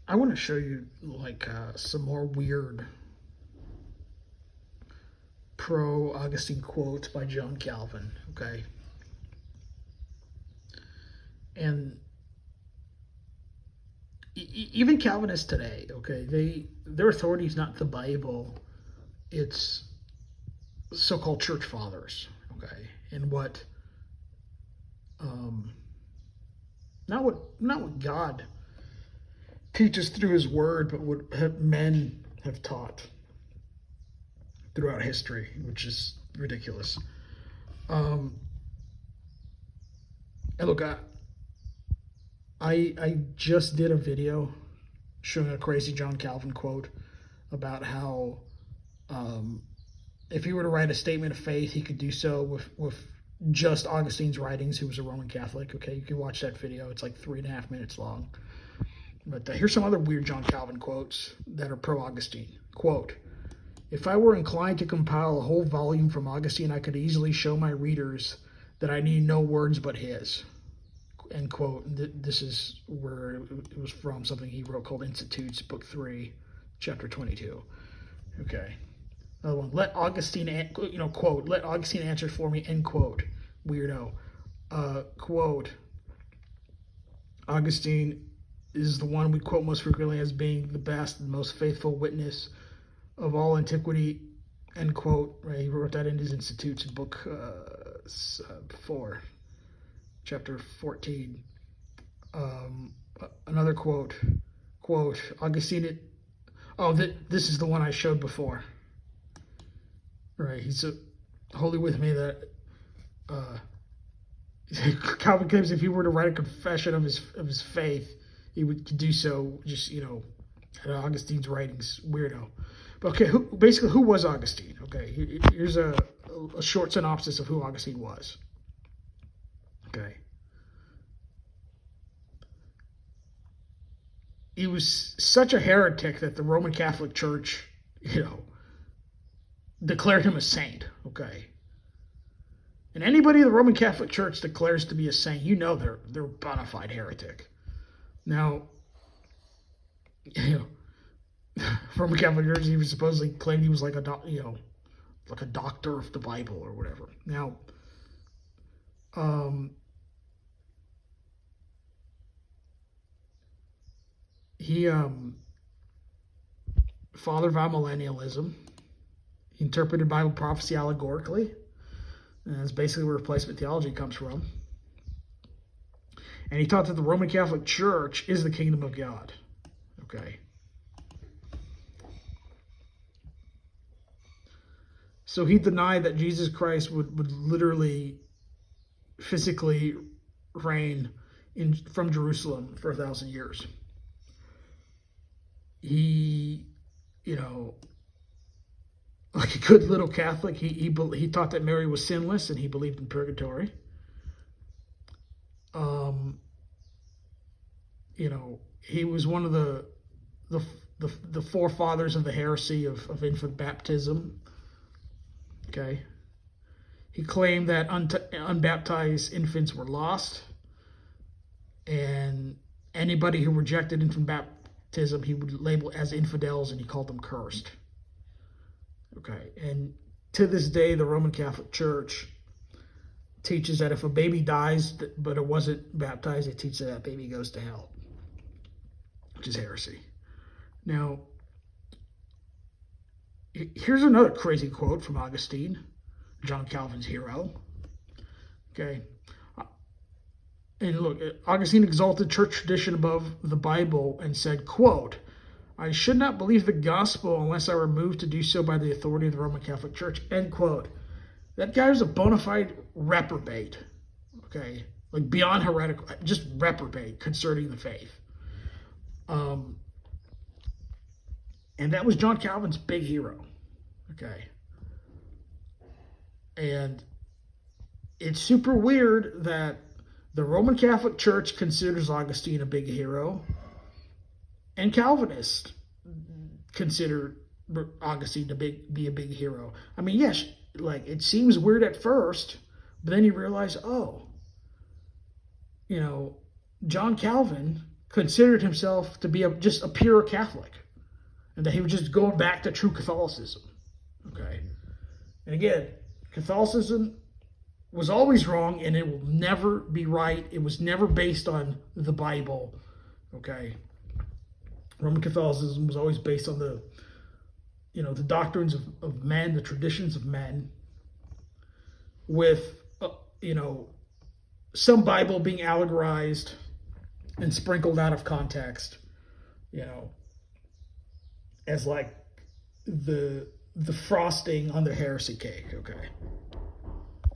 I want to show you some more weird pro-Augustine quotes by John Calvin. Okay, and even Calvinists today, okay, their authority is not the Bible; it's so-called church fathers. Okay, and what um, not what God teaches through His Word, but what men have taught throughout history, which is ridiculous. Um, and look, I just did a video showing a crazy John Calvin quote about how um, if he were to write a statement of faith, he could do so with just Augustine's writings, who was a Roman Catholic. Okay, you can watch that video. It's like 3.5 minutes long. But here's some other weird John Calvin quotes that are pro-Augustine. Quote, if I were inclined to compile a whole volume from Augustine, I could easily show my readers that I need no words but his. End quote. This is where it was from, something he wrote called Institutes, Book 3, Chapter 22. Okay. Another one. Let Augustine, quote, let Augustine answer for me, end quote. Weirdo. Quote, Augustine is the one we quote most frequently as being the best and most faithful witness of all antiquity, end quote. Right? He wrote that in his Institutes, Book 4, Chapter 14. Another quote, Augustine, this is the one I showed before. Right, he's so holy with me that Calvin claims if he were to write a confession of his faith, he would do so just, Augustine's writings. Weirdo. But okay, who was Augustine? Okay, here's a short synopsis of who Augustine was. Okay. He was such a heretic that the Roman Catholic Church, declared him a saint. Okay. And anybody the Roman Catholic Church declares to be a saint, they're a bona fide heretic. Now, Roman Catholic Church even supposedly claimed he was like a doctor of the Bible or whatever. Now, he fathered amillennialism. He interpreted Bible prophecy allegorically. And that's basically where replacement theology comes from. And he taught that the Roman Catholic Church is the kingdom of God. Okay. So he denied that Jesus Christ would literally, physically reign from Jerusalem for 1,000 years. He, like a good little Catholic, he taught that Mary was sinless and he believed in purgatory. He was one of the forefathers of the heresy of infant baptism. Okay. He claimed that unbaptized infants were lost, and anybody who rejected infant baptism he would label as infidels, and he called them cursed. Okay, and to this day, the Roman Catholic Church teaches that if a baby dies but it wasn't baptized, it teaches that baby goes to hell, which is heresy. Now, here's another crazy quote from Augustine, John Calvin's hero. Okay, and look, Augustine exalted church tradition above the Bible and said, quote, I should not believe the gospel unless I were moved to do so by the authority of the Roman Catholic Church, end quote. That guy was a bona fide reprobate, okay? Like beyond heretical, just reprobate concerning the faith. And that was John Calvin's big hero, okay? And it's super weird that the Roman Catholic Church considers Augustine a big hero, and Calvinists consider Augustine to be a big hero. I mean, yes, like it seems weird at first, but then you realize, John Calvin considered himself to be just a pure Catholic, and that he was just going back to true Catholicism. Okay, and again, Catholicism was always wrong, and it will never be right. It was never based on the Bible. Okay, Roman Catholicism was always based on the doctrines of men, the traditions of men, with some Bible being allegorized and sprinkled out of context, as like the frosting on the heresy cake. Okay.